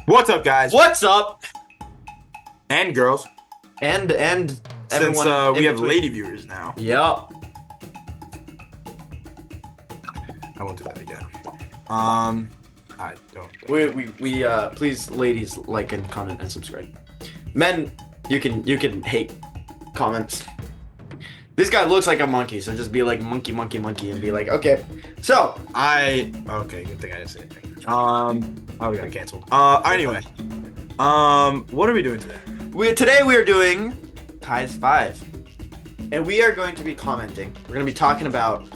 What's up, guys What's up? and girls? And Since everyone we in have between. lady viewers now, Yup. I won't do that again. I don't. We please, ladies, like and comment and subscribe. Men, you can hate comments. This guy looks like a monkey, so just be like monkey, monkey, monkey, and be like, okay. So Okay. Good thing I didn't say anything. Oh, we got canceled. Anyway, what are we doing today? today we are doing Ties 5, and we are going to be commenting. We're going to be talking about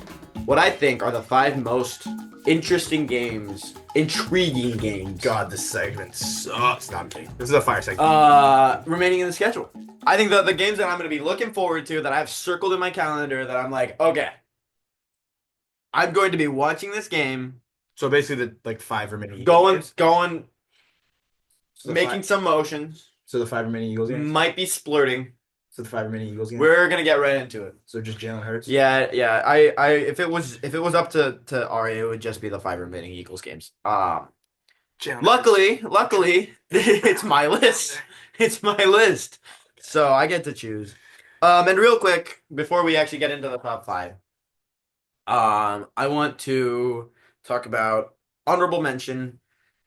what I think are the 5 most interesting games, intriguing games. God, this segment sucks. No, I'm kidding. This is a fire segment. Remaining in the schedule. I think the games that I'm going to be looking forward to, that I have circled in my calendar, that I'm like, okay, I'm going to be watching this game, So basically, the 5 remaining Eagles going, games? So the making five- some motions, So the 5 remaining Eagles games. might be splurting. So the 5 remaining Eagles games. We're gonna get right into it. So just Jalen Hurts. Yeah. If it was up to Ari, it would just be the 5 remaining Eagles games. Jalen Hurts. Luckily, it's my list. It's my list. So I get to choose. And real quick, before we actually get into the top 5, I want to talk about honorable mention,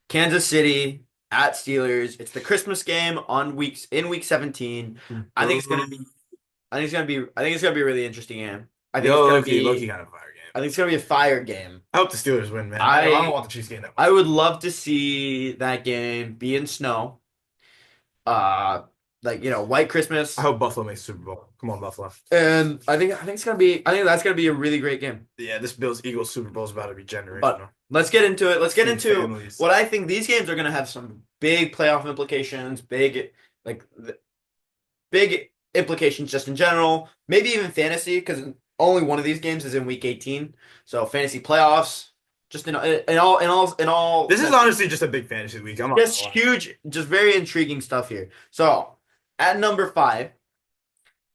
Kansas City at Steelers. It's the Christmas game in week 17. I think it's gonna be a really interesting game. I think it's gonna Low-key, be low-key kind of a fire game. I think it's gonna be a fire game. I hope the Steelers win, man. I don't want the Chiefs game that much. I would love to see that game be in snow. White Christmas. I hope Buffalo makes Super Bowl. Come on, Buffalo. And I think that's gonna be a really great game. Yeah, this Bills-Eagles Super Bowl is about to be generational. But let's get into it. Let's get into families. what I think these games are gonna have some big playoff implications, big implications just in general. Maybe even fantasy, because only one of these games is in week 18. So fantasy playoffs, just in all. This is honestly just a big fantasy week. I'm not just gonna lie. huge, just very intriguing stuff here. So at number 5,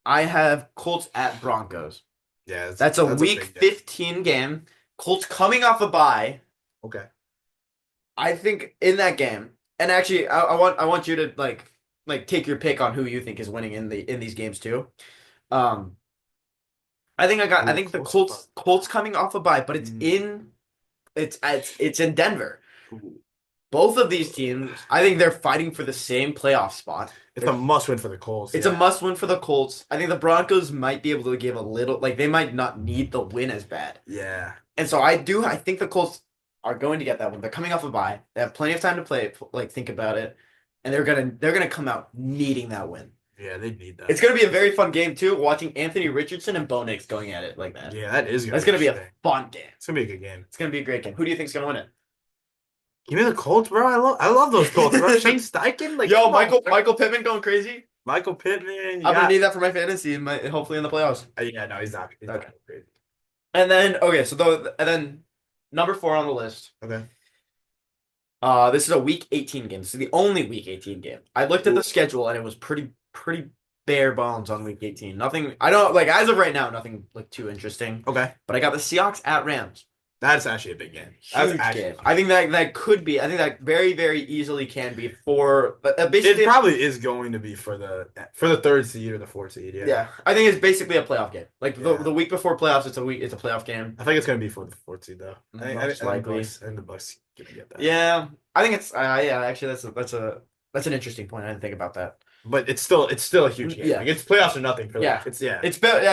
I have Colts at Broncos. Yeah, That's a week big game. 15 game. Colts coming off a bye. Okay. I think in that game, and actually, I want you to like take your pick on who you think is winning in these games too. I think the Colts coming off a bye, but it's in Denver. Both of these teams, I think they're fighting for the same playoff spot. It's a must-win for the Colts. It's a must-win for the Colts. I think the Broncos might be able to give a little, they might not need the win as bad. Yeah. And so I think the Colts are going to get that one. They're coming off a bye. They have plenty of time to play, think about it, and they're gonna come out needing that win. Yeah, they need that. It's gonna be a very fun game too. Watching Anthony Richardson and Bo Nix going at it like that. Yeah, that's gonna be a fun game. It's gonna be a good game. It's gonna be a great game. Who do you think's gonna win it? Give me the Colts, bro. I love those Colts, bro. Shane Steichen, Yo, Michael Pittman going crazy. Michael Pittman. I'm gonna need that for my fantasy and hopefully in the playoffs. Yeah, no, he's not. He's not crazy. And then number 4 on the list. Okay. This is a week 18 game. This is the only week 18 game. I looked at the schedule and it was pretty bare bones on week 18. Nothing. I don't as of right now. Nothing too interesting. Okay. But I got the Seahawks at Rams. That's actually a big game. Huge game. I think that could be. I think that very, very easily can be for. Basically, it probably is going to be for the 3rd seed or the 4th seed. Yeah. Yeah, I think it's basically a playoff game. The week before playoffs, it's a playoff game. I think it's going to be for the 4th seed though. Most likely. And the Bucks gonna get that. Yeah, I think it's. Yeah, actually, that's an interesting point. I didn't think about that. But it's still a huge game. Yeah. It's playoffs or nothing for Yeah. I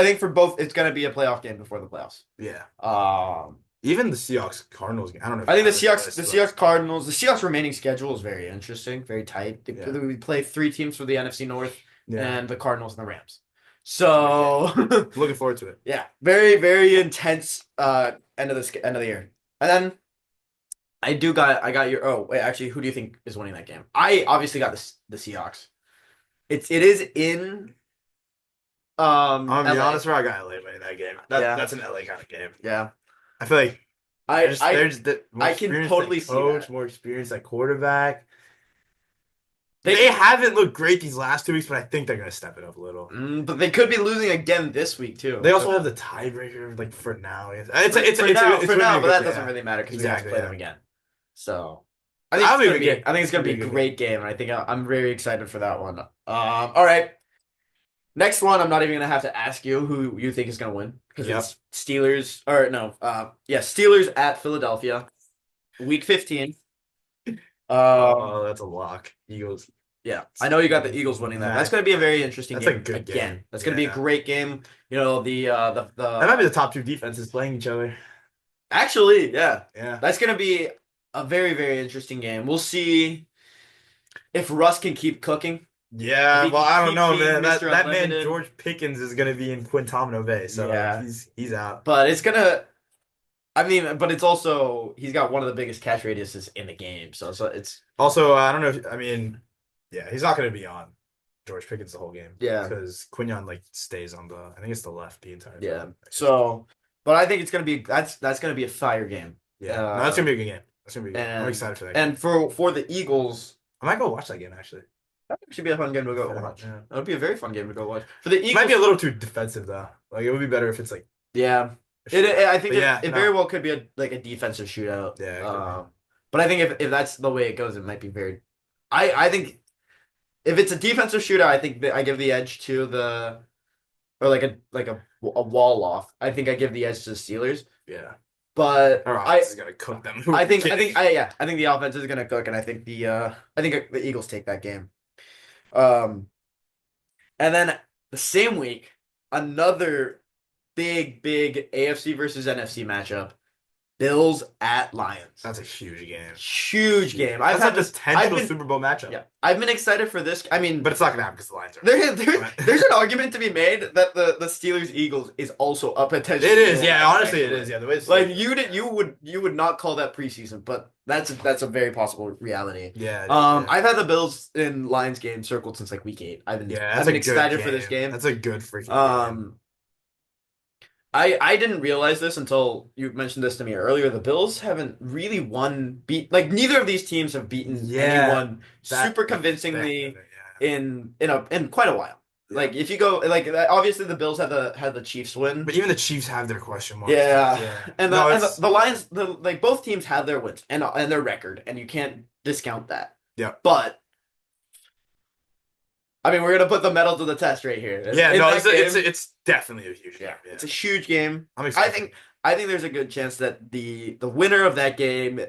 think for both, it's gonna be a playoff game before the playoffs. Yeah. Even the Seahawks Cardinals game. I don't know. I think the Seahawks Cardinals, the Seahawks remaining schedule is very interesting, very tight. We play 3 teams for the NFC North and the Cardinals and the Rams. So looking forward to it. Yeah, very, very intense end of the year. And then I got your. Oh wait, actually, who do you think is winning that game? I obviously got the Seahawks. It is in. I'm gonna be LA. honest, bro. I got LA winning that game. That's an LA kind of game. Yeah. I feel like I can totally see coach, that. more experience at quarterback. They haven't looked great these last 2 weeks, but I think they're gonna step it up a little. But they could be losing again this week too. They also have the tiebreaker, for now. For now, but that doesn't really really matter because we have to play them again. So That'll be a good game. I think it's gonna be a great game, and I think I'm very excited for that one. All right. Next one, I'm not even gonna have to ask you who you think is gonna win because Yep. it's Steelers or no, yeah, Steelers at Philadelphia, Week 15. Oh, that's a lock. Eagles. Yeah, I know you got the Eagles winning that. That's gonna be a very interesting That's a game good again. game. That's gonna be a Yeah. great game. You know That might be the top two defenses playing each other. actually, yeah, Yeah. that's gonna be a very very interesting game. We'll see if Russ can keep cooking. Yeah, If he well, can I don't keep know, being man. That Mr. that man Unlimited. George Pickens is gonna be in Quintamino Bay, so Yeah. he's out. But it's gonna. I mean, but it's also he's got one of the biggest catch radiuses in the game, so it's Also, I don't know. I mean, yeah, he's not gonna be on George Pickens the whole game. Yeah. because Quinyon like stays on the. I think it's the left the entire yeah. time. So, but I think it's gonna be that's gonna be a fire game. Yeah, no, that's gonna be a good game. That's gonna be. Good. I'm and- excited for that. Game. And for the Eagles, I might go watch that game actually. that should be a fun game to go watch. Yeah. That would be a very fun game to go watch. For the It Eagles, might be a little too defensive though. Like it would be better if it's like. yeah. I think But yeah, it no. very well could be a defensive shootout. Yeah, it could be. But I think if that's the way it goes, it might be very. I think if it's a defensive shootout, I think that I give the edge to the, or like a wall off. I think I give the edge to the Steelers. Yeah. But Our I offense is gonna cook them. I think the offense is gonna cook, and I think the Eagles take that game. And then the same week, another big AFC versus NFC matchup: Bills at Lions. That's a huge game. Huge game. That's like this I've potential been- Super Bowl matchup. Yeah, I've been excited for this. I mean, But it's not gonna happen because the Lions are. there's an argument to be made that the Steelers Eagles is also a potential. It is, yeah. Honestly, it is, yeah. The way it's Like you would not call that preseason, but that's a very possible reality. yeah. I've had the Bills in Lions game circled since like week 8. I've that's been a good excited for this game. That's a good freaking game. I didn't realize this until you mentioned this to me earlier. The Bills haven't really neither of these teams have beaten anyone super convincingly in quite a while. Yeah. Like if you go like obviously the Bills had the Chiefs win. But even the Chiefs have their question marks. Yeah. And No, the Lions, like both teams have their wins and their record, and you can't discount that. Yeah. But I mean, we're gonna put the medal to the test right here. Yeah, In no, that it's definitely a huge game. yeah, Yeah. it's a huge game. I'm excited. I think there's a good chance that the winner of that game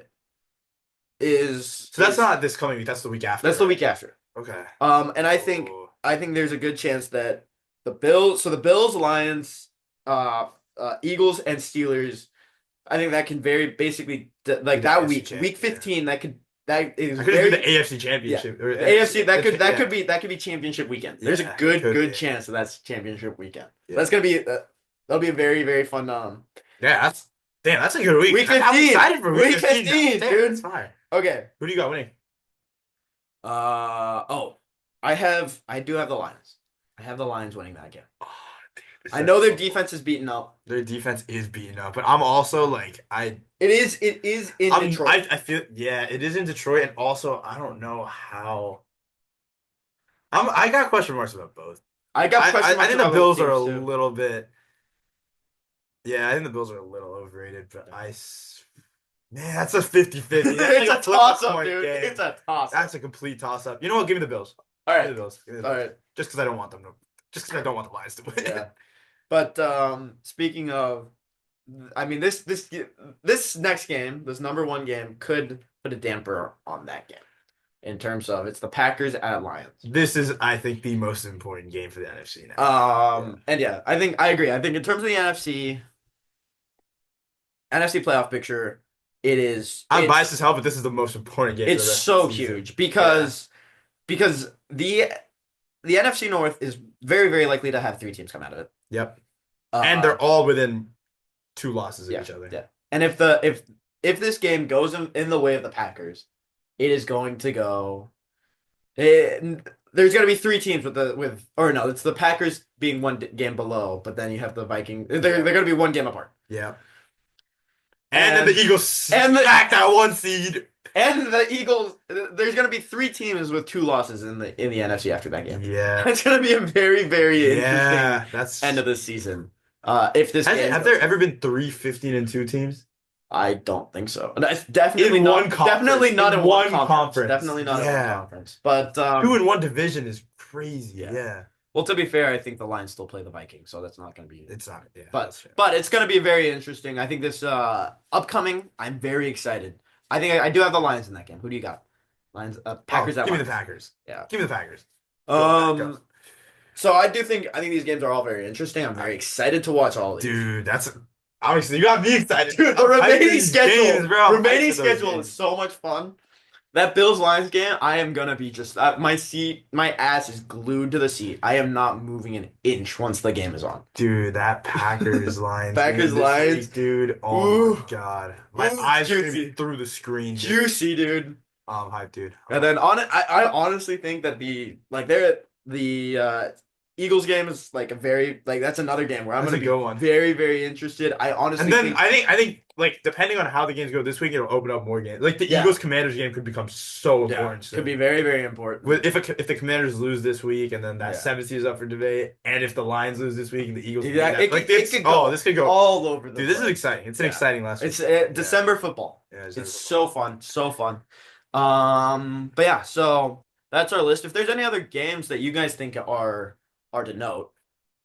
is So that's not this coming week. That's the week after. that's the right? week after. Okay. And I think there's a good chance that the Bills, Lions, Eagles, and Steelers. I think that can very basically like The that AFC week, champ, week 15. That is That could very be the AFC championship. Or AFC. That yeah. could be championship weekend. There's a Yeah, good could be. chance that that's championship weekend. Yeah. That's gonna be that'll be a very very fun. Yeah, that's a good week. Week I'm 15. excited for Week 15, Damn, dude. That's fire. Okay. Who do you got winning? I do have the Lions. I have the Lions winning that game. Oh, dude, I know their defense is beaten up. Their defense is beaten up, but I'm also like It is in Detroit. I feel it is in Detroit, and also I don't know how. I got question marks about both. I got question I marks think the about Bills both are a teams, too. little bit. Yeah, I think the Bills are a little overrated, but man, that's a 50-50. That's It's like a flip toss up, coin dude. game. It's a toss up. That's a complete toss up. You know what? Give me the Bills. All Give me right. the Bills. Give me the All Bills. right. Just because I don't want them to. Just because I don't want the Lions to win. Yeah. But speaking of, I mean this next game, this number 1 game, could put a damper on that game. In terms of it's the Packers at Lions. This is, I think, the most important game for the NFC now. And yeah, I agree. I think in terms of the NFC playoff picture, I'm biased as hell, but this is the most important game. It's for the rest so of the season. huge because the NFC North is very very likely to have 3 teams come out of it. Yep. And they're all within 2 losses of each other. Yeah. And if this game goes in the way of the Packers, it is going to go. There's going to be 3 teams it's the Packers being 1 game below, but then you have the Vikings. They're going to be 1 game apart. Yeah. And then the Eagles smack that 1 seed. And the Eagles. There's going to be 3 teams with 2 losses in the NFC after that game. Yeah. It's going to be a very very Yeah. interesting That's end of the season. If this game have there ever been 3 15-2 teams? I don't think so. That's definitely In not. one conference. Definitely not In in one one conference. conference. Definitely not in one Yeah. conference. But 2 in one division is crazy. Yeah. Yeah. well, to be fair, I think the Lions still play the Vikings, so that's not going to be. It's not. Yeah. But that's fair. it's going to be very interesting. I think this upcoming. I'm very excited. I think I do have the Lions in that game. Who do you got? Lions. Packers. Oh, at give me the Lions. Packers. Yeah. Give me the Packers. Go, Packers. So I think these games are all very interesting. I'm very excited to watch all of these. Dude, that's obviously you got me excited. Dude, the I'm hyped for remaining these schedule, games, bro. I'm hyped remaining for those schedule games. is so much fun. That Bills Lions game, I am gonna be just my ass is glued to the seat. I am not moving an inch once the game is on. Dude, that Packers Lions. Packers game this Lions. week, dude. Oh Ooh. my god, my Ooh, eyes are gonna juicy. be through the screen. Dude. Juicy, dude. I'm hyped, dude. And then I honestly think that the Eagles game is like a very that's another game where I'm That's gonna a be good one. very, very interested. I honestly And then think I think like depending on how the games go this week, it'll open up more games. Like the Yeah. Eagles Commanders game could become so important. soon. could be very, very important. If the Commanders lose this week, and then that Yeah. 7th seed is up for debate, and if the Lions lose this week and the Eagles, Yeah, beat it that, like could- this, it could go this could go. all over the Dude, this is place. exciting. It's an Yeah. exciting last week. It's December football. Yeah, It's so fun, so fun. But yeah, so that's our list. If there's any other games that you guys think are to note,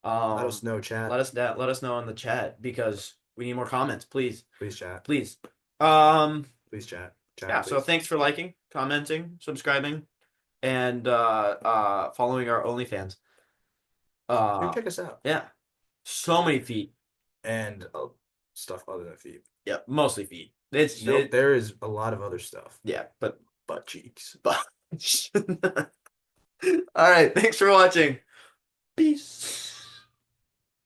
Let us know, chat. let us know in the chat because we need more comments, please, Please chat. please. Please chat. Chat, Yeah. please. So thanks for liking, commenting, subscribing, and following our OnlyFans. Come check us out. Yeah, so many feet. And stuff other than feet. Yeah, mostly feet. It's Nope, there is a lot of other stuff. yeah, but Butt cheeks. All right, thanks for watching. Peace.